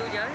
bulldozer.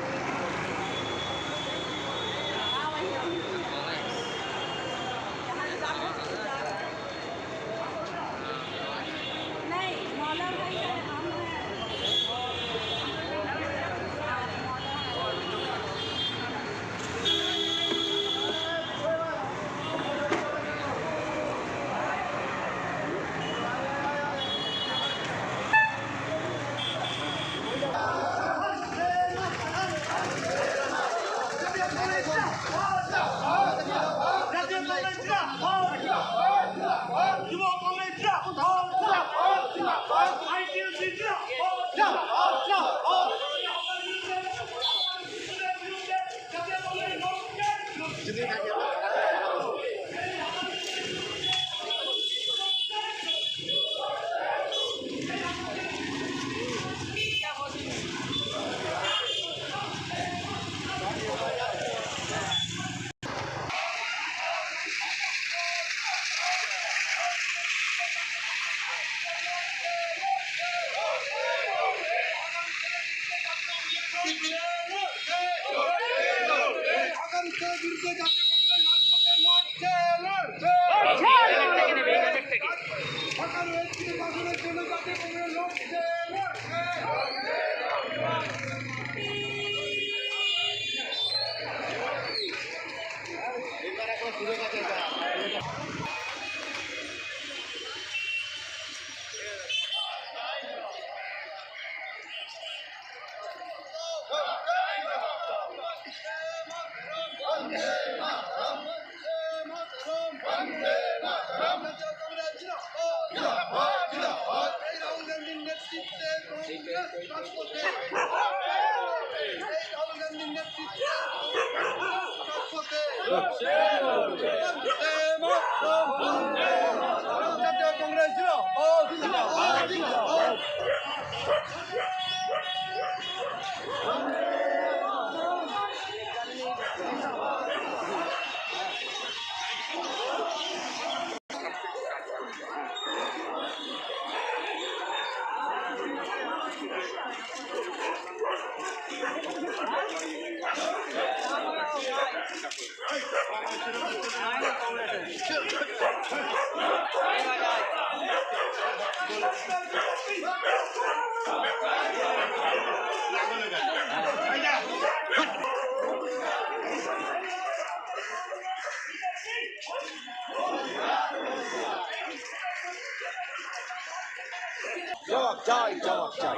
জবাব চাই।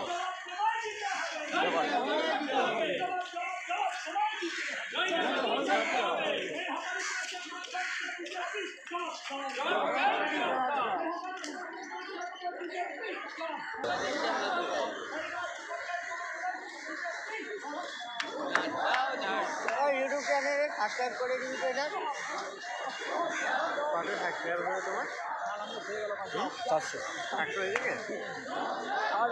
YouTube চ্যানেলে সাবস্ক্রাইব করে দিন এটা। কত সাবস্ক্রাইব হলো তোমার? 400 হয়ে গেছে। আর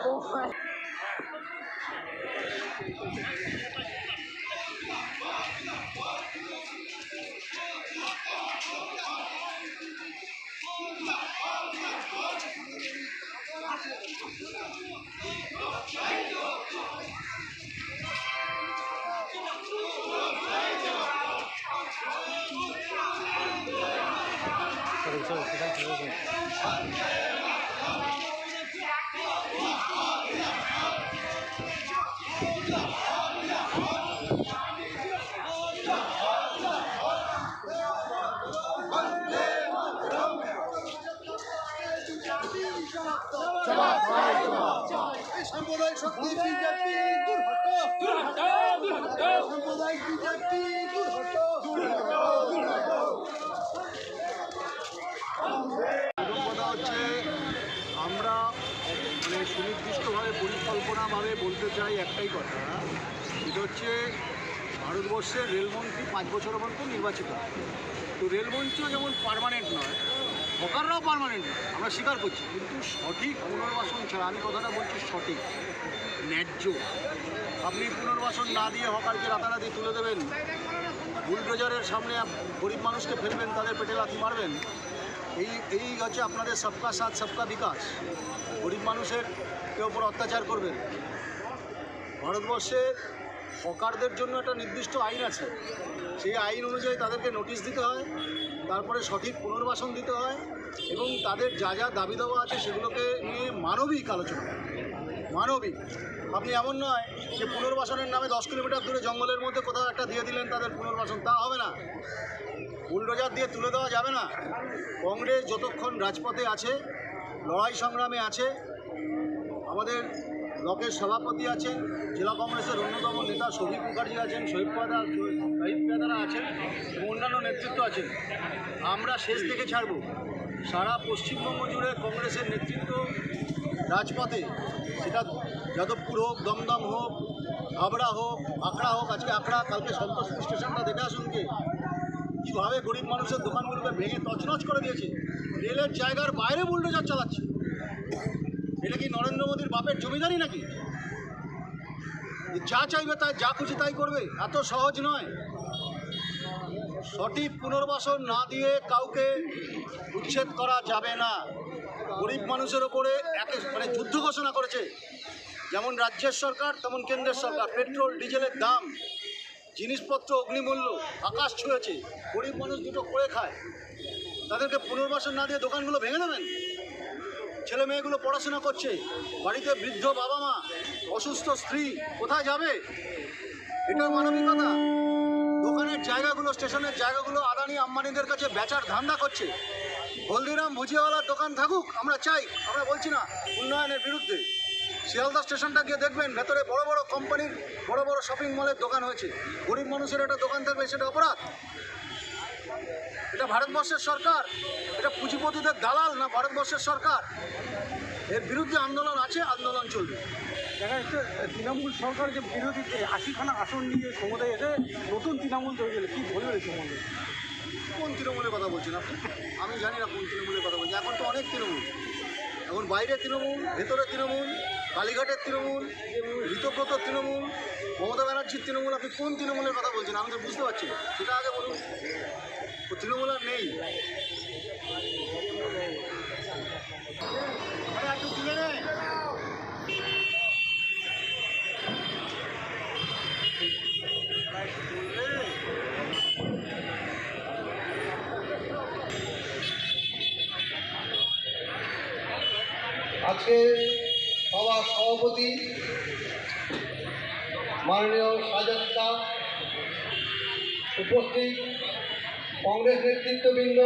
সাম্প্রদায়িক শক্তি বিজেপি দূর হটো, সাম্প্রদায়িক বিজেপি দূর হটো। কথা হচ্ছে আমরা মানে সুনির্দিষ্টভাবে পরিকল্পনাভাবে বলতে চাই একটাই কথা, সেটা হচ্ছে ভারতবর্ষের রেলমন্ত্রী 5 বছরের পর্যন্ত নির্বাচিত হয়। তো রেলমন্ত্রীও যেমন পার্মানেন্ট নয়, হকাররাও পার্মানেন্ট নয়, আমরা স্বীকার করছি, কিন্তু সঠিক পুনর্বাসন ছাড়া, আমি কথাটা বলছি সঠিক ন্যায্য, আপনি পুনর্বাসন না দিয়ে হকারকে রাতারাতি তুলে দেবেন, বুলডোজারের সামনে গরিব মানুষকে ফেলবেন, তাদের পেটে লাথি মারবেন, এই হচ্ছে আপনাদের সবকা সাথ সবকা বিকাশ। গরিব মানুষের ওপর অত্যাচার করবেন। ভারতবর্ষে হকারদের জন্য একটা নির্দিষ্ট আইন আছে, সেই আইন অনুযায়ী তাদেরকে নোটিশ দিতে হয়, তারপরে সঠিক পুনর্বাসন দিতে হয় এবং তাদের যা যা দাবি দাওয়া আছে সেগুলোকে নিয়ে মানবিক আলোচনা, মানবিক। আপনি এমন নয় যে পুনর্বাসনের নামে 10 কিলোমিটার দূরে জঙ্গলের মধ্যে কোথাও একটা দিয়ে দিলেন তাদের পুনর্বাসন, তা হবে না। বুলডোজার দিয়ে তুলে দেওয়া যাবে না। কংগ্রেস যতক্ষণ রাজপথে আছে, লড়াই সংগ্রামে আছে, আমাদের ব্লকের সভাপতি আছেন, জেলা কংগ্রেসের অন্যতম নেতা শফিক মুখার্জি আছেন, শহীদ পেয়াদারা আছেন এবং অন্যান্য নেতৃত্ব আছেন, আমরা শেষ থেকে ছাড়ব। সারা পশ্চিমবঙ্গ জুড়ে কংগ্রেসের নেতৃত্ব রাজপথে, সেটা যাদবপুর হোক, দমদম হোক, হাবড়া হোক, আখড়া হোক। আজকে আখড়া, কালকে সন্তোষপুর স্টেশনটা দেখে আসুন কে কীভাবে গরিব মানুষের দোকানগুলোকে ভেঙে তছনছ করে দিয়েছে, রেলের জায়গার বাইরে বুলডোজার চালাচ্ছে। এটা কি নরেন্দ্র মোদীর বাপের জমিদারি নাকি? যা চাইবে তাই, যা খুশি তাই করবে? এত সহজ নয়। সঠিক পুনর্বাসন না দিয়ে কাউকে উচ্ছেদ করা যাবে না। গরিব মানুষের ওপরে মানে যুদ্ধ ঘোষণা করেছে, যেমন রাজ্যের সরকার তেমন কেন্দ্রের সরকার। পেট্রোল ডিজেলের দাম, জিনিসপত্র অগ্নিমূল্য আকাশ ছুঁয়েছে। গরিব মানুষ দুটো করে খায়, তাদেরকে পুনর্বাসন না দিয়ে দোকানগুলো ভেঙে দেবেন? ছেলে মেয়েগুলো পড়াশোনা করছে, বাড়িতে বৃদ্ধ বাবা মা, অসুস্থ স্ত্রী, কোথায় যাবে? এটা মানবিকতা? দোকানের জায়গাগুলো, স্টেশনের জায়গাগুলো আদানি আম্বানিদের কাছে বেচার ধান্দা করছে। হলদিরাম ভুজিয়াওয়ালার দোকান থাকুক, আমরা চাই, আমরা বলছি না উন্নয়নের বিরুদ্ধে। শিয়ালদা স্টেশনটা গিয়ে দেখবেন, ভেতরে বড় বড় কোম্পানির বড় বড় শপিং মলের দোকান হয়েছে। গরিব মানুষের একটা দোকান থাকবে, সেটা অপরাধ? এটা ভারতবর্ষের সরকার, এটা পুঁজিপতিদের দালাল না ভারতবর্ষের সরকার? এর বিরুদ্ধে আন্দোলন আছে, আন্দোলন চলবে। দেখা যাচ্ছে তৃণমূল সরকার যে বিরোধী 80খানা আসন নিয়ে ক্ষমতায় এসে নতুন তৃণমূল তৈরি হলো, কী বলবে এই সম্বন্ধে? কোন তৃণমূলের কথা বলছেন আপনি? আমি জানি না কোন তৃণমূলের কথা বলছেন। এখন তো অনেক তৃণমূল, এখন বাইরের তৃণমূল, ভেতরে তৃণমূল, কালীঘাটের তৃণমূল, ঋতব্রত তৃণমূল, মমতা ব্যানার্জির তৃণমূল। আপনি কোন তৃণমূলের কথা বলছেন? আমি তো বুঝতে পারছি না, সেটা আগে বলুন। ও তৃণমূল আর নেই। একটু তুলে নে। আজকে সবার সভাপতি মাননীয় শাহজাদা, উপস্থিত কংগ্রেস নেতৃত্ববৃন্দ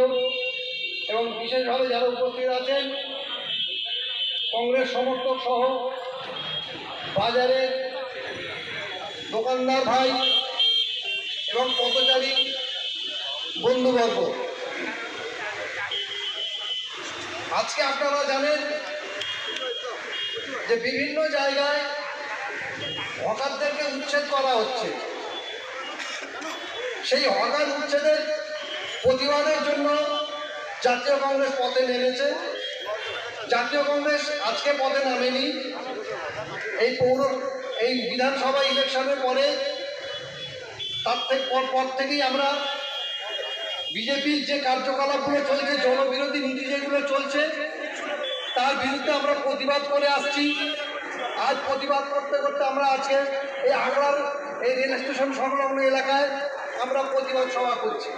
এবং বিশেষভাবে যারা উপস্থিত আছেন কংগ্রেস সমর্থক সহ বাজারের দোকানদার ভাই এবং পথচারী বন্ধুবর্গ, আজকে আপনারা জানেন যে বিভিন্ন জায়গায় হকারদেরকে উচ্ছেদ করা হচ্ছে। সেই হকার উচ্ছেদের প্রতিবাদের জন্য জাতীয় কংগ্রেস পথে নেমেছে। জাতীয় কংগ্রেস আজকে পথে নামেনি, এই বিধানসভা ইলেকশনের পরে পর থেকেই আমরা বিজেপির যে কার্যকলাপগুলো চলছে, জনবিরোধী নীতি যেগুলো চলছে, তার বিরুদ্ধে আমরা প্রতিবাদ করে আসছি। আজ প্রতিবাদ করতে করতে আমরা আজকে এই আগ্রার এই রেল স্টেশন সংলগ্ন এলাকায় আমরা প্রতিবাদ সভা করছি।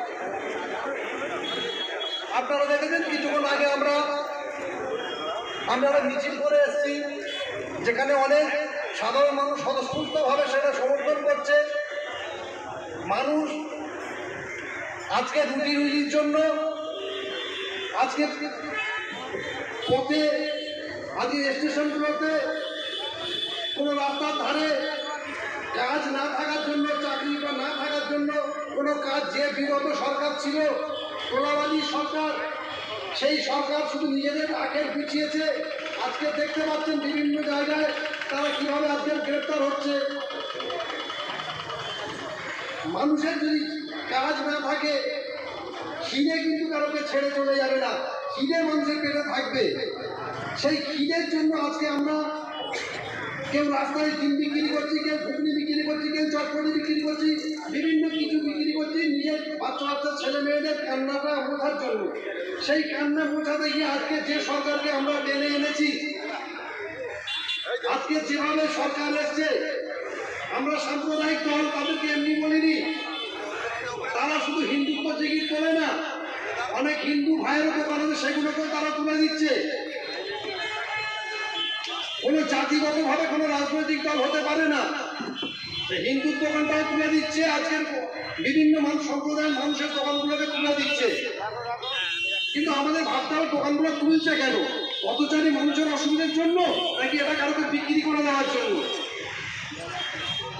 আপনারা দেখেছেন কিছুক্ষণ আগে আমরা মিছিল করে এসেছি, যেখানে অনেক সাধারণ মানুষ স্বতঃস্ফূর্তভাবে সেটা সমর্থন করছে। মানুষ আজকে রুজির জন্য আজকে পথে, আজকে স্টেশনগুলোতে কোনো রাস্তার ধারে কাজ না থাকার জন্য, চাকরি বা না থাকার জন্য কোনো কাজ, যে বিগত সরকার ছিল তোলাবাজি সরকার, সেই সরকার শুধু নিজেদের আখের পিছিয়েছে। আজকে দেখতে পাচ্ছেন বিভিন্ন জায়গায় তারা কীভাবে আজকে গ্রেপ্তার হচ্ছে। মানুষের যদি কাজ না থাকে, খিদে কিন্তু কারোকে ছেড়ে চলে যাবে না, খিদে মানুষের পেটে থাকবে। সেই খিদের জন্য আজকে আমরা কেউ রাস্তায় ডিম বিক্রি করছি, কেউ ঘুগনি বিক্রি করছি, কেউ চটপটি বিক্রি করছি, বিভিন্ন কিছু বিক্রি করছি নিজের বাচ্চা বাচ্চা ছেলে মেয়েদের কান্নাটা মোছার জন্য। সেই কান্না মোছাতে গিয়ে আজকে যে সরকারকে আমরা টেনে এনেছি, আজকে যেভাবে সরকার এসছে আমরা সাম্প্রদায়িক দল তাদেরকে এমনি বলিনি। তারা শুধু হিন্দুত্ব জিগির করে না, অনেক হিন্দু ভাইয়ের দোকান আছে সেগুলোকেও তারা তুলে দিচ্ছে। কোনো জাতিগতভাবে কোনো রাজনৈতিক দল হতে পারে না, হিন্দুর দোকানটাও তুলে দিচ্ছে, আজকের বিভিন্ন সম্প্রদায়ের মানুষের দোকানগুলোকে তুলে দিচ্ছে। কিন্তু আমাদের ভাবতে হবে দোকানগুলো তুলছে কেন? পথচারী মানুষের অসুবিধার জন্য, নাকি এটা কারোকে বিক্রি করে দেওয়ার জন্য?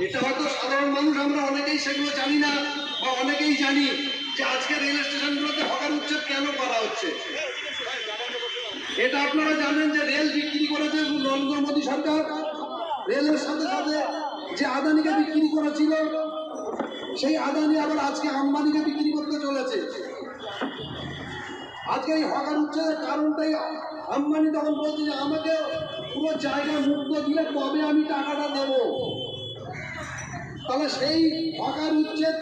এটা হয়তো সাধারণ মানুষ আমরা অনেকেই সেগুলো জানি না, বা অনেকেই জানি যে আজকে রেল স্টেশনগুলোতে হকার উচ্ছেদ কেন করা হচ্ছে। এটা আপনারা জানেন যে রেল বিক্রি করেছে নরেন্দ্র মোদী সরকার, রেলের সাথে সাথে যে আদানিকে বিক্রি করেছিল, সেই আদানি আবার আজকে আম্বানিকে বিক্রি করতে চলেছে। আজকে এই হকার উচ্ছেদের কারণটাই আম্বানি তখন বলছে যে আমাকে পুরো জায়গা মুক্ত দিলে তবে আমি টাকাটা দেব। তাহলে সেই হকার উচ্ছেদ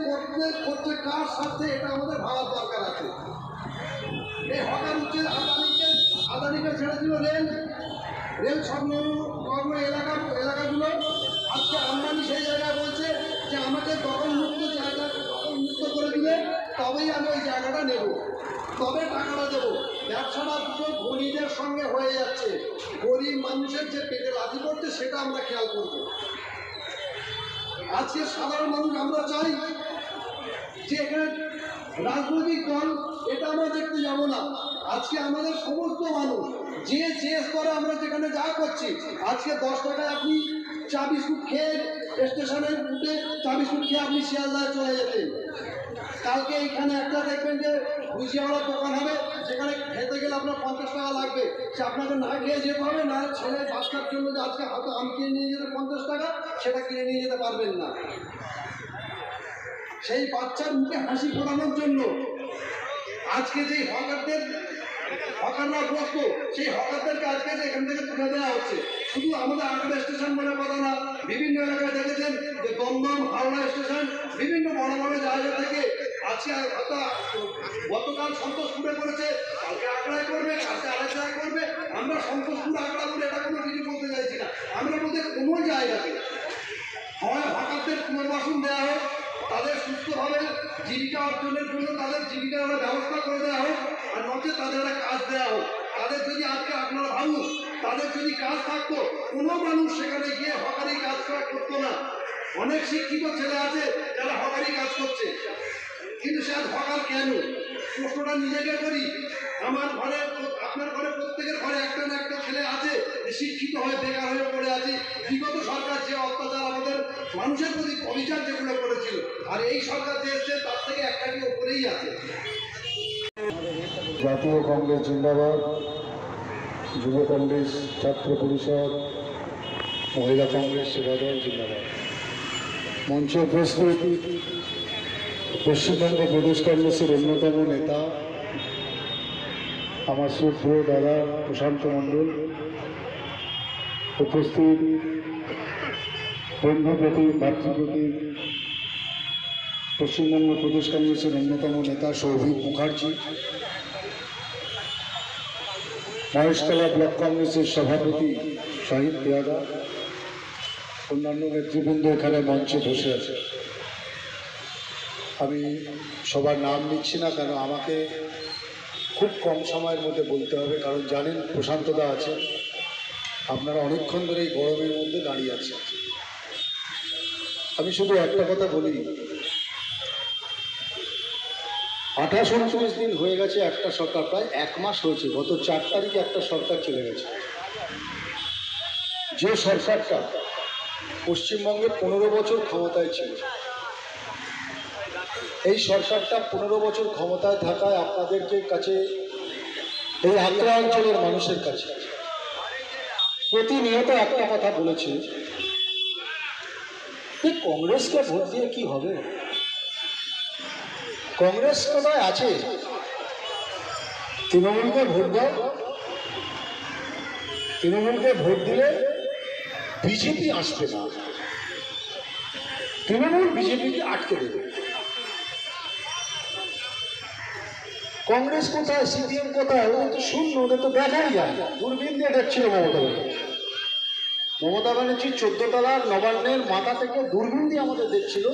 করতে কার সাথে, এটা আমাদের ভাবার দরকার আছে। এই হকার উচ্ছেদ আদানিকে ছেড়ে দিল রেল সংলগ্ন এলাকাগুলো। আজকে আম্বানি সেই জায়গায় বলছে যে আমাকে দখলমুক্ত করে দিলে তবেই আমি ওই জায়গাটা নেব, তবে টাকাটা দেবো। ব্যবসাটা দুটো ধনীদের সঙ্গে হয়ে যাচ্ছে, গরিব মানুষের যে পেটে লাথি পড়ছে সেটা আমরা খেয়াল করব। আজকে সাধারণ মানুষ আমরা চাই যে এখানে রাজনৈতিক দল এটা আমরা দেখতে যাবো না। আজকে আমাদের সমস্ত মানুষ যে স্তরে আমরা যেখানে যা করছি, আজকে 10 টাকায় আপনি চা বিস্কুট খেয়ে স্টেশনে উঠে চা বিস্কুট খেয়ে আপনি শিয়ালদায় চলে যেতেন। কালকে এখানে একটা দেখবেন যে ভুজিয়াওয়ালা দোকান হবে, যেখানে খেতে গেলে আপনার 50 টাকা লাগবে, সে আপনাকে না খেয়ে যেতে হবে, না ছেলে বাচ্চার জন্য যে আজকে হাতে আম কিনে নিয়ে যেতে 50 টাকা, সেটা কিনে নিয়ে যেতে পারবেন না। সেই বাচ্চার মুখে হাসি ফোটানোর জন্য আজকে যে হকাররা গ্রস্ত, সেই হকারদেরকে আজকে এখান থেকে তুলে দেওয়া হচ্ছে। শুধু আমাদের আগ্রা স্টেশন বলে কথা না, বিভিন্ন এলাকায় দেখেছেন যে দমদম, হাওড়া স্টেশন, বিভিন্ন বড় বড় জায়গা থেকে আজকে গতকাল সন্তোষপুরে করেছে, কালকে আগ্রায় করবে, কালকে আরেক জায়গায় করবে। আমরা সন্তোষপুর আগ্রা করে এটা কোনো কিছু বলতে চাইছি না, আমরা বলতে কোনো জায়গাতে হয় হকারদের পুনর্বাসন দেওয়া হোক, তাদের সুস্থভাবে জীবিকা অর্জনের জন্য তাদের জীবিকার ব্যবস্থা করে দেওয়া হোক, আর নচে তাদের একটা কাজ দেওয়া হোক। তাদের যদি আজকে আপনারা ভাবুন, তাদের যদি কাজ থাকতো, কোনো মানুষ সেখানে গিয়ে হকারি কাজ করতো না। অনেক শিক্ষিত ছেলে আছে যারা হকারি কাজ করছে, কিন্তু সে আজ হকার কেন? প্রশ্নটা নিজেকে করি। আমার ঘরে, আপনার ঘরে, প্রত্যেকের ঘরে একটা না একটা ছেলে আছে যে শিক্ষিত হয়ে বেকার হয়ে পড়ে আছে। বিগত সরকার যে অত্যাচার আমাদের মানুষের প্রতি অবিচার যেগুলো করেছিল, আর এই সরকার যে এসছে তার থেকে একটাকে ওপরেই আছে। জাতীয় কংগ্রেস জিন্দাবাদ, যুব কংগ্রেস, ছাত্র পরিষদ, মহিলা কংগ্রেস, সেবাদল জিন্দাবাদ। মঞ্চে উপস্থিত পশ্চিমবঙ্গ প্রদেশ কংগ্রেসের অন্যতম নেতা আমার শ্রদ্ধেয় দাদা প্রশান্ত মণ্ডল, উপস্থিত বন্ধুপ্রতি, ভাতৃপ্রতি পশ্চিমবঙ্গ প্রদেশ কংগ্রেসের অন্যতম নেতা সৌভিক মুখার্জি, মহেশতলা ব্লক কংগ্রেসের সভাপতি শাহিদ পেয়াদা, অন্যান্য নেতৃবৃন্দ এখানে মঞ্চে বসে আছে। আমি সবার নাম নিচ্ছি না, কেন আমাকে খুব কম সময়ের মধ্যে বলতে হবে, কারণ জানেন প্রশান্তদা আছে, আপনারা অনেকক্ষণ ধরে এই গরমের মধ্যে দাঁড়িয়ে আছেন। আমি শুধু একটা কথা বলি, 28-29 দিন হয়ে গেছে একটা সরকার, প্রায় 1 মাস হয়েছে, গত 4 তারিখে একটা সরকার চলে গেছে। যে সরকারটা পশ্চিমবঙ্গে 15 বছর ক্ষমতায় ছিল, এই সরকারটা 15 বছর ক্ষমতায় থাকায় আপনাদেরকে কাছে, এই আগ্রা অঞ্চলের মানুষের কাছে প্রতিনিয়ত একটা কথা বলেছে যে কংগ্রেসকে ভোট দিয়ে কি হবে, কংগ্রেস কোথায় আছে, তৃণমূলকে ভোট দাও, তৃণমূলকে ভোট দিলে বিজেপি আসবে না, তৃণমূল বিজেপিকে আটকে দেবে। কংগ্রেস কোথায়, সিপিএম কোথায়, ওদের তো শূন্য, ওদের তো দেখাই যায়, দূরবীন দিয়ে দেখছিল মমতা ব্যানার্জি। মমতা ব্যানার্জি 14 তলার নবান্নের মাথা থেকে দূরবীন দিয়ে আমাদের দেখছিল।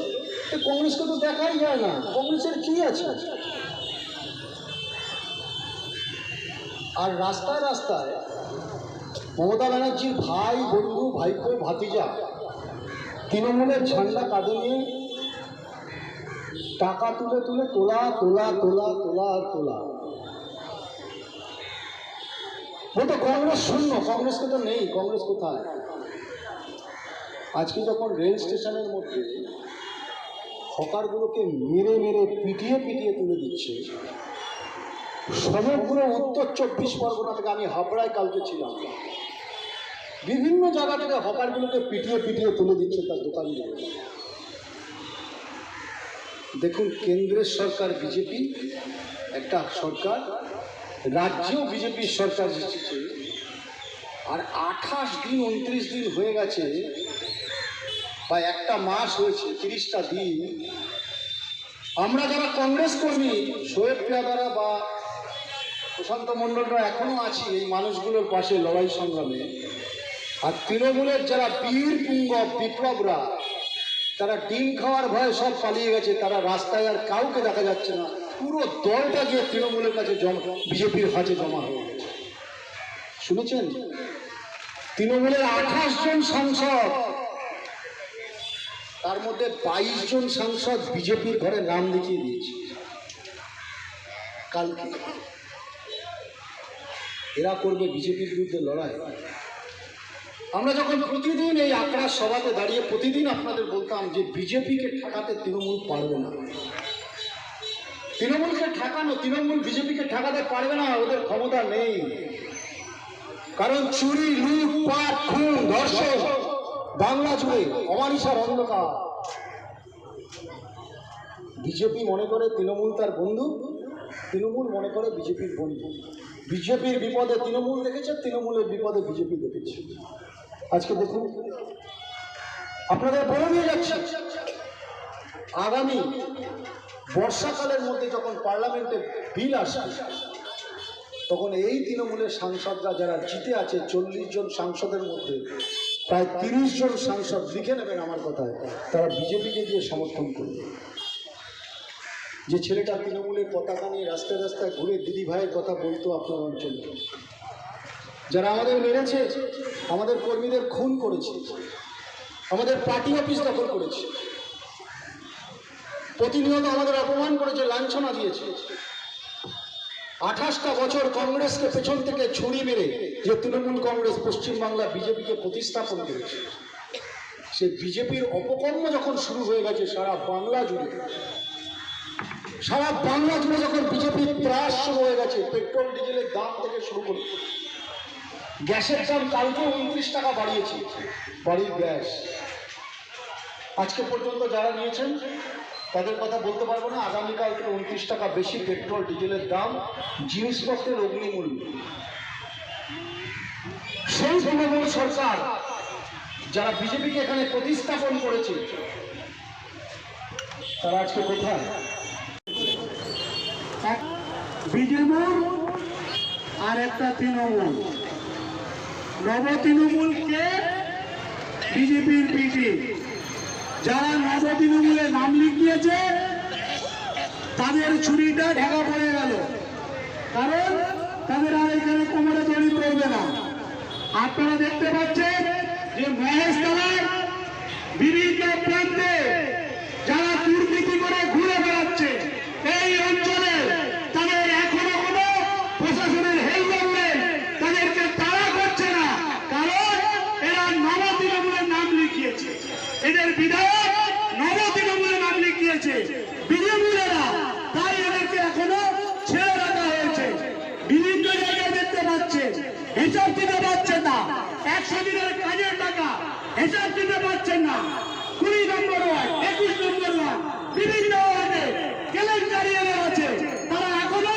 কংগ্রেসকে তো দেখাই যায় না, কংগ্রেসের কি আছে? আর রাস্তায় রাস্তায় মমতা ব্যানার্জির ভাই, বন্ধু, ভাইপো, ভাতিজা তৃণমূলের ঝান্ডা কাঁধে নিয়ে টাকা তুলে তুলে তোলা তোলা তোলা তোলা আর তোলা। বলতো কংগ্রেস শূন্য, কংগ্রেসকে তো নেই, কংগ্রেস কোথায়? আজকে যখন রেল স্টেশনের মধ্যে হকারগুলোকে মেরে মেরে পিটিয়ে পিটিয়ে তুলে দিচ্ছে, সমগ্র উত্তর 24 পরগনা থেকে, আমি হাবড়ায় কালকে ছিলাম, বিভিন্ন জায়গা থেকে হকারগুলোকে পিটিয়ে পিটিয়ে তুলে দিচ্ছে তার দোকানগুলো। দেখুন, কেন্দ্রের সরকার বিজেপি একটা সরকার, রাজ্যেও বিজেপির সরকার এসেছে, আর 28 দিন 29 দিন হয়ে গেছে, বা একটা মাস হয়েছে, 30টা দিন আমরা যারা কংগ্রেস কর্মী, শোয়েব পেয়াদারা বা প্রশান্ত মণ্ডলরা এখনো আছি এই মানুষগুলোর পাশে লড়াই সংগ্রামে। আর তৃণমূলের যারা বীর পুঙ্গব বিপ্লবরা, তারা ডিম খাওয়ার ভয়ে সব পালিয়ে গেছে, তারা রাস্তায় আর কাউকে দেখা যাচ্ছে না, পুরো দলটা গিয়ে তৃণমূলের কাছে বিজেপির হাতে জমা হয়ে গেছে। শুনেছেন? তৃণমূলের 28 জন সাংসদ, তার মধ্যে 22 জন সাংসদ বিজেপির ঘরে নাম লিখিয়ে দিয়েছে কালকে। এরা করবে বিজেপির বিরুদ্ধে লড়াই। আমরা যখন প্রতিদিন এই আখড়ার সভাতে দাঁড়িয়ে প্রতিদিন আপনাদের বলতাম যে বিজেপিকে ঠেকাতে তৃণমূল পারবে না, তৃণমূলকে ঠেকানো, তৃণমূল বিজেপিকে ঠেকাতে পারবে না, ওদের ক্ষমতা নেই। কারণ চুরি, লুটপাট, খুন, ধর্ষণ বাংলা জুড়ে অমানিসার অন্ধকার। বিজেপি মনে করে তৃণমূল তার বন্ধু, তৃণমূল মনে করে বিজেপির বন্ধু। বিজেপির বিপদে তৃণমূল দেখেছে, তৃণমূলের বিপদে বিজেপি দেখেছে। আজকে দেখুন, আপনাদের বলে দিয়ে যাচ্ছে, আগামী বর্ষাকালের মধ্যে যখন পার্লামেন্টে বিল আসবে, তখন এই তৃণমূলের সাংসদরা যারা জিতে আছে, 40 জন সাংসদের মধ্যে প্রায় 30 জন সাংসদ, লিখে নেবেন আমার কথায়, তারা বিজেপিকে দিয়ে সমর্থন করবে। যে ছেলেটা তৃণমূলের পতাকা নিয়ে রাস্তায় রাস্তায় ঘুরে দিদি ভাইয়ের কথা বলতো আপনার অঞ্চলে, যারা আমাদের মেরেছে, আমাদের কর্মীদের খুন করেছে, আমাদের পার্টি অফিস দখল করেছে, প্রতিনিয়ত আমাদের অপমান করেছে, লাঞ্ছনা দিয়েছে, 28টা বছর কংগ্রেসকে পেছন থেকে ছুরি মেরে যে তৃণমূল কংগ্রেস পশ্চিমবাংলা বিজেপিকে প্রতিস্থাপন করেছে, সে বিজেপির অপকর্ম যখন শুরু হয়ে গেছে সারা বাংলা জুড়ে, সারা বাংলা জুড়ে যখন বিজেপির ত্রাস শুরু হয়ে গেছে, পেট্রোল ডিজেলের দাম থেকে শুরু করে গ্যাসের দাম কালকে 29 টাকা বাড়িয়েছে, বাড়ির গ্যাস। আজকে পর্যন্ত যারা নিয়েছেন তাদের কথা বলতে পারবো না, আগামীকাল থেকে 29 টাকা বেশি পেট্রোল ডিজেলের দাম, জিনিসপত্রের অগ্নিমূল্য। সেই তৃণমূল সরকার যারা বিজেপিকে এখানে প্রতিস্থাপন করেছে, তারা আজকে কোথায়? বিজেপি আর একটা তৃণমূল, নব তৃণমূলকে বিজেপির পিঠে যারা নব তৃণমূলে নাম লিখিয়েছে তাদের ছুরিটা ঢাকা পড়ে গেল, কারণ তাদের আর এখানে কোমরে দড়ি পড়বে না। আপনারা দেখতে পাচ্ছেন যে মহেশতলার বিভিন্ন প্রান্তে যারা দুর্নীতি করে ঘুরে বেড়াচ্ছে এই অঞ্চলে, তাদের এখনো কোনো প্রশাসনের হেলদোল নেই, তাদেরকে তাড়া করছে না, কারণ এরা নব তৃণমূলের নাম লিখিয়েছে, এদের বিধায়ক নব তৃণমূলের নাম লিখিয়েছে, বিজেপিরা, তাই এদেরকে এখনো ছেড়ে রাখা হয়েছে। বিভিন্ন জায়গায় দেখতে পাচ্ছে হিসাব দিতে পারছেন না, 100 দিনের কাজের টাকা হিসাব দিতে পারছেন না, 20 নম্বর ওয়ার্ড, 21 নম্বর ওয়ার্ড, বিভিন্ন ওয়ার্ডে কেলেঙ্কারি আছে, তারা এখনো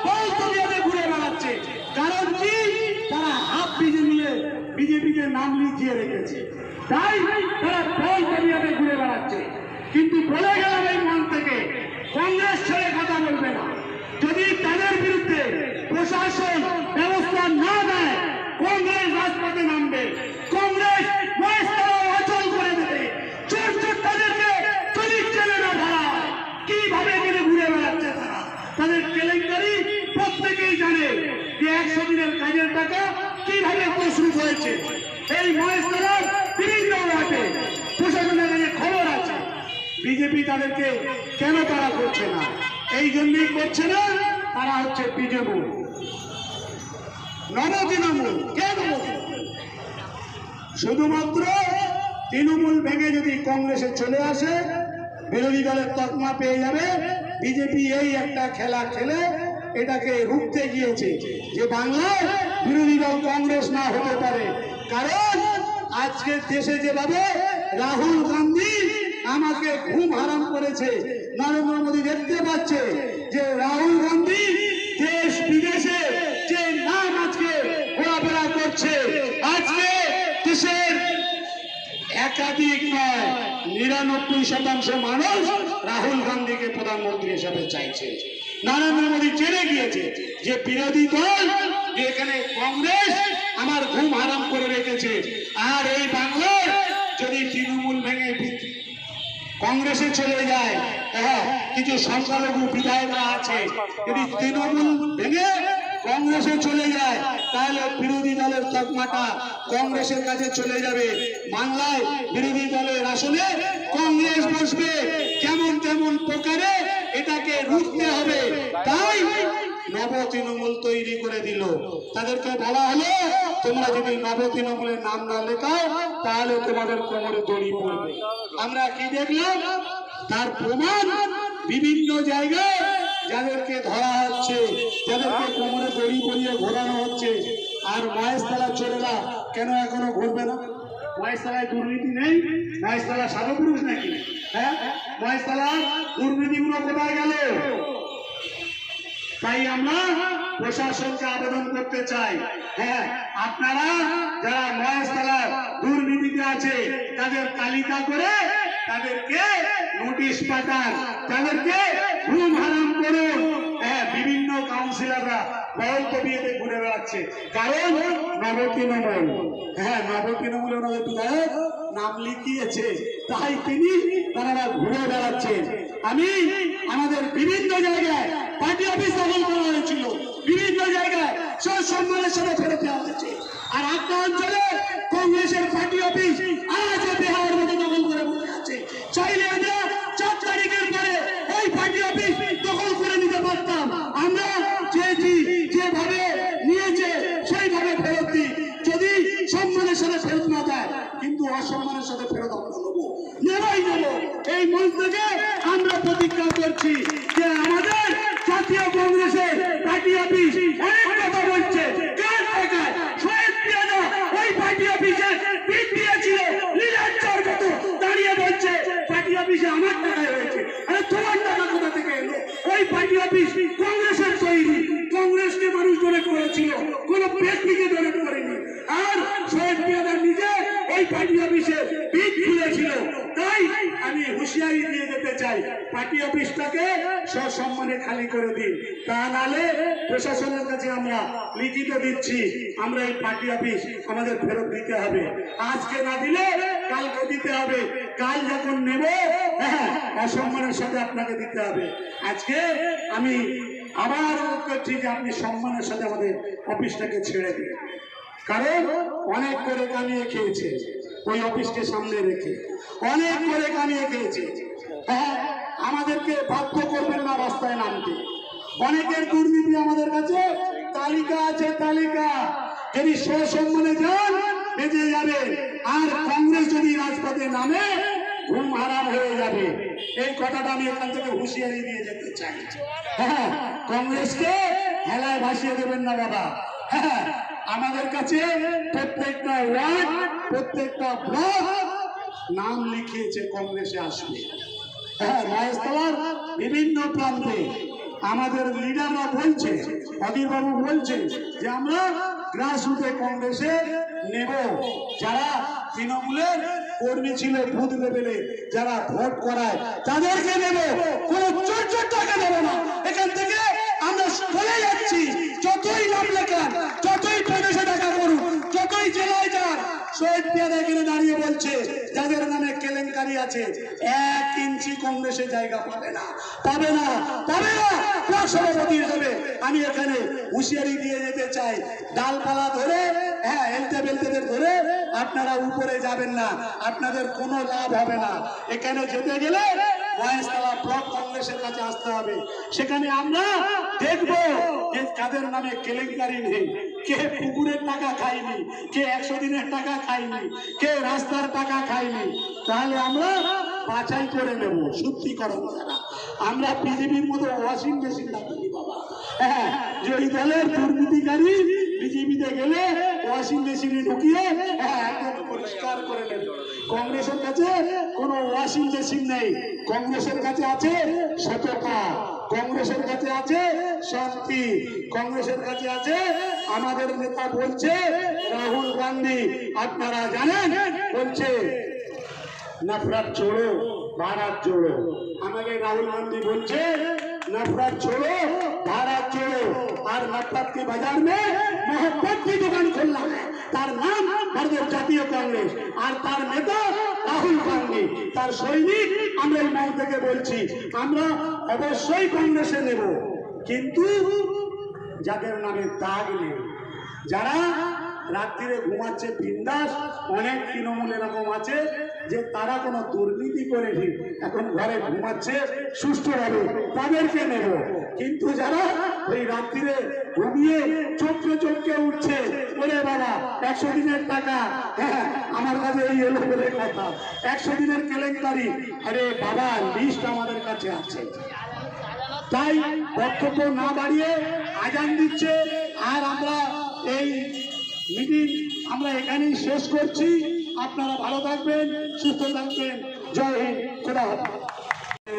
বলতবিয়াতে ঘুরে বেড়াচ্ছে। কারণ কি? তারা হাফ বিজে নিয়ে বিজেপিকে নাম লিখিয়ে রেখেছে, তাই তারা বলতবিয়াতে ঘুরে বেড়াচ্ছে। কিন্তু বলে গেলাম এই মন থেকে, কংগ্রেস ছেড়ে কথা বলবে না। যদি তাদের বিরুদ্ধে প্রশাসন ব্যবস্থা না দেয়, কংগ্রেস রাজপথে নামবে, কংগ্রেস এই মহেশতলার বিভিন্ন ওয়ার্ডে প্রশাসনের কাছে খবর আছে। বিজেপি তাদেরকে কেন তারা করছে না? এই জন্যই করছে না, তারা হচ্ছে বিজেপি নব তৃণমূল। কেন? শুধুমাত্র তৃণমূল ভেঙে যদি কংগ্রেসে চলে আসে, বিরোধী দলের তকমা পেয়ে যাবে। বিজেপি এই একটা খেলা খেলে এটাকে রুখতে গিয়েছে যে বাংলায় বিরোধী দল কংগ্রেস না হতে পারে। কারণ আজকের দেশে যেভাবে রাহুল গান্ধী আমাকে ঘুম হারাম করেছে, নরেন্দ্র মোদী দেখতে পাচ্ছে যে রাহুল গান্ধী দেশ বিদেশে যে নাম আজকে ঘোরাফেরা করছে, আজকে দেশের একাধিক নয় 99% মানুষ রাহুল গান্ধীকে প্রধানমন্ত্রী হিসেবে চাইছে। নরেন্দ্র মোদী জেনে গিয়েছে যে বিরোধী দল যে এখানে কংগ্রেস আমার ঘুম হারাম করে রেখেছে। আর এই বাংলার যদি তৃণমূল ভেঙে কংগ্রেসে চলে যায়, হ্যাঁ কিছু সংখ্যালঘু বিধায়করা আছে, যদি তৃণমূল ভেঙে কংগ্রেসে চলে যায় তাহলে বিরোধী দলের তকমাটা কংগ্রেসের কাছে চলে যাবে। বাংলায় বিরোধী দলের আসনে কংগ্রেস বসবে। যেমন তেমন প্রকারে এটাকে রুখতে হবে। তাই নব তৃণমূল তৈরি করে দিল। তাদেরকে বলা হলো তোমরা যদি নব তৃণমূলের নাম না লেখাও তাহলে তোমাদের কোমরে দড়ি পড়বে। আমরা কি দেখলাম? তার প্রমাণ বিভিন্ন জায়গায় যাদেরকে ধরা হচ্ছে, যাদেরকে কোমরে দড়ি পরিয়ে ঘোরানো হচ্ছে। আর মহেশতলা চোরেরা কেন এখনো ঘুরবে না? মহেশতলায় দুর্নীতি নেই? মহেশতলা সাধুপুরুষ নাকি? হ্যাঁ, মহেশতলার দুর্নীতিগুলো কোথায় গেল? তাই আমরা প্রশাসনকে আবেদন করতে চাই, হ্যাঁ আপনারা যারা মহেশতলার দুর্নীতিতে আছে তাদের তালিকা করে তাদেরকে নোটিশ পাঠান, তাদেরকে ঘুম হারাম করুন। হ্যাঁ, বিভিন্ন কাউন্সিলররা বহল কবিয়েতে ঘুরে বেড়াচ্ছে। কারণ নব তৃণমূল, হ্যাঁ নব তৃণমূল ওনাদের বিধায়ক নাম লিখিয়েছে, তাই তিনি তারা ঘুরে বেড়াচ্ছেন। আমি আমাদের বিভিন্ন জায়গায় পার্টি অফিস দখল করা হয়েছিল, বিভিন্ন জায়গায় সম্মানের সাথে ফেরত দেওয়া হয়েছে। আর আপনার অঞ্চলে কংগ্রেসের পার্টি অফিস আজও বিহারের মতো দখল করে বসে আছে। চাইলে আমরা 4 তারিখের পরে ওই পার্টি অফিস দখল করে নিতে পারতাম। আমরা চেয়েছি যেভাবে নিয়েছে সেইভাবে ফেরত দিই। যদি সম্মানের সাথে ফেরত না দেয়, কিন্তু অসম্মানের সাথে ফেরত আমরা নেবো, নেবাই নেবো। এই মঞ্চ থেকে আমরা প্রতিজ্ঞা করছি যে আমাদের জাতীয় কংগ্রেসের পার্টি অফিস অনেক কথা বলছে। কার টাকায়? শহীদ পিয়াদা ওই পার্টি অফিসে পিঠ দিয়েছিল, লিডার মতো দাঁড়িয়ে বলছে পার্টি অফিসে আমার টাকায় হয়েছে। আরে তোমার টাকা কোথা থেকে এলো? ওই পার্টি অফিস কংগ্রেসের তৈরি, কংগ্রেসকে মানুষ ডোনেট করেছিল, কোন ব্যক্তিকে ডোনেট করেনি। আর শহীদ পিয়াদা নিজে ওই পার্টি অফিসে পিঠ খুলেছিল। তাই আমি হুঁশিয়ারি দিয়ে যেতে চাই, পার্টি অফিসটাকে সসম্মানে খালি করে দিন। তা নাহলে প্রশাসনের কাছে আমরা লিখিত দিচ্ছি, আমরা এই পার্টি অফিস আমাদের ফেরত দিতে হবে। আজকে না দিলে কালকে দিতে হবে। কাল যখন নেব, হ্যাঁ অসম্মানের সাথে আপনাকে দিতে হবে। আজকে আমি আবার করছি যে আপনি সম্মানের সাথে আমাদের অফিসটাকে ছেড়ে দিন। কারণ অনেক করে কামিয়ে খেয়েছে ওই অফিসকে সামনে রেখে, অনেক করে কামিয়ে খেয়েছে। হ্যাঁ, আমাদেরকে বাধ্য করবেন না রাস্তায় নামতে। অনেকের দুর্নীতি আমাদের কাছে তালিকা আছে, তালিকা। যদি সসম্মানে যান বেঁচে যাবে, আর কংগ্রেস যদি রাজপথে নামে ঘুম হারাম হয়ে যাবে। এই কথাটা আমি এখান থেকে হুঁশিয়ারি দিয়ে যেতে চাই। হ্যাঁ, কংগ্রেসকে হেলায় ভাসিয়ে দেবেন না বাবা। হ্যাঁ, আমাদের কাছে প্রত্যেকটা ওয়ার্ড, প্রত্যেকটা ব্লক নাম লিখিয়েছে কংগ্রেসে আসবে। হ্যাঁ, মহেশতলার বিভিন্ন প্রান্তে আমাদের লিডাররা বলছে, অধীর বাবু বলছে যে আমরা গ্রাসরুটে কংগ্রেসে নেব। যারা তৃণমূলের কর্মী ছিল বুথ লেভেলে, যারা ভোট করায় তাদেরকে নেব, কোনো চোর টাকা দেবো না। এখান থেকে আমরা বলে যাচ্ছি, যতই নাম লেখান, যতই প্রদেশে টাকা করুন, যতই জেলায় যান, শহীদ পিয়াদা এখানে দাঁড়িয়ে বলছে যাদের নামে কেলেঙ্কারি আছে 1 ইঞ্চি কংগ্রেসে জায়গা পাবে না, পাবে না, পাবে না। ব্লক সভাপতি হিসেবে আমি এখানে হুঁশিয়ারি দিয়ে যেতে চাই, ডালপালা ধরে, হ্যাঁ এলতে বেলতেদের ধরে আপনারা উপরে যাবেন না, আপনাদের কোনো লাভ হবে না। এখানে যেতে গেলে মহেশতলা ব্লক কংগ্রেসের কাছে আসতে হবে। সেখানে আমরা দেখব যে কাদের নামে কেলেঙ্কারি নেই, কে পুকুরের টাকা খায়নি, কে 100 দিনের টাকা খায়নি, কে রাস্তার টাকা খায়নি। তাহলে আমরা বাছাই করে নেব সত্যিকরণ যারা। আমরা বিজেপির মতো ওয়াশিং মেশিন রাখি বাবা। হ্যাঁ, যে ওই দলের দুর্নীতিকারী বিজেপিতে গেলে ওয়াশিং মেশিনে ঢুকিয়ে একদম পরিষ্কার করে নেবে। কংগ্রেসের কাছে কোনো ওয়াশিং মেশিন নেই, কংগ্রেসের কাছে আছে সততা, কংগ্রেসের কাছে আছে শান্তি, কংগ্রেসের কাছে আছে। আমাদের নেতা বলছে রাহুল গান্ধী, আপনারা জানেন, বলছে नफरत छोड़ो भारत जोड़ो। আমাকে রাহুল গান্ধী বলছে नफरत छोड़ो भारत जोड़ो, और नफरत के बाजार में मोहब्बत की दुकान खोलना है। তার নাম ভারতের জাতীয় কংগ্রেস, আর তার নেতা রাহুল গান্ধী, তার সৈনিক। আমরা এই মঞ্চ থেকে বলছি আমরা অবশ্যই কংগ্রেসে নেব, কিন্তু যাদের নামে দাগ নেই, যারা রাত্রিরে ঘুমাচ্ছে বিন্দাস। অনেক তৃণমূল এরকম আছে যে তারা কোনো দুর্নীতি করেনি, এখন ঘরে ঘুমাচ্ছে সুষ্ঠুভাবে, তাদেরকে নেব। কিন্তু যারা ওই রাত্রিরে ঘুমিয়ে চোখে চোখে উঠছে, ওরে বাবা 100 দিনের টাকা, হ্যাঁ আমার কাছে এই এলো বলে কথা, 100 দিনের কেলেঙ্কারি, আরে বাবা লিস্ট আমাদের কাছে আছে। তাই বক্তব্য না বাড়িয়ে আজান দিচ্ছে, আর আমরা এই মিটিং আমরা এখানেই শেষ করছি। আপনারা ভালো থাকবেন, সুস্থ থাকবেন। জয় হিন্দ, খোদা হাফেজ।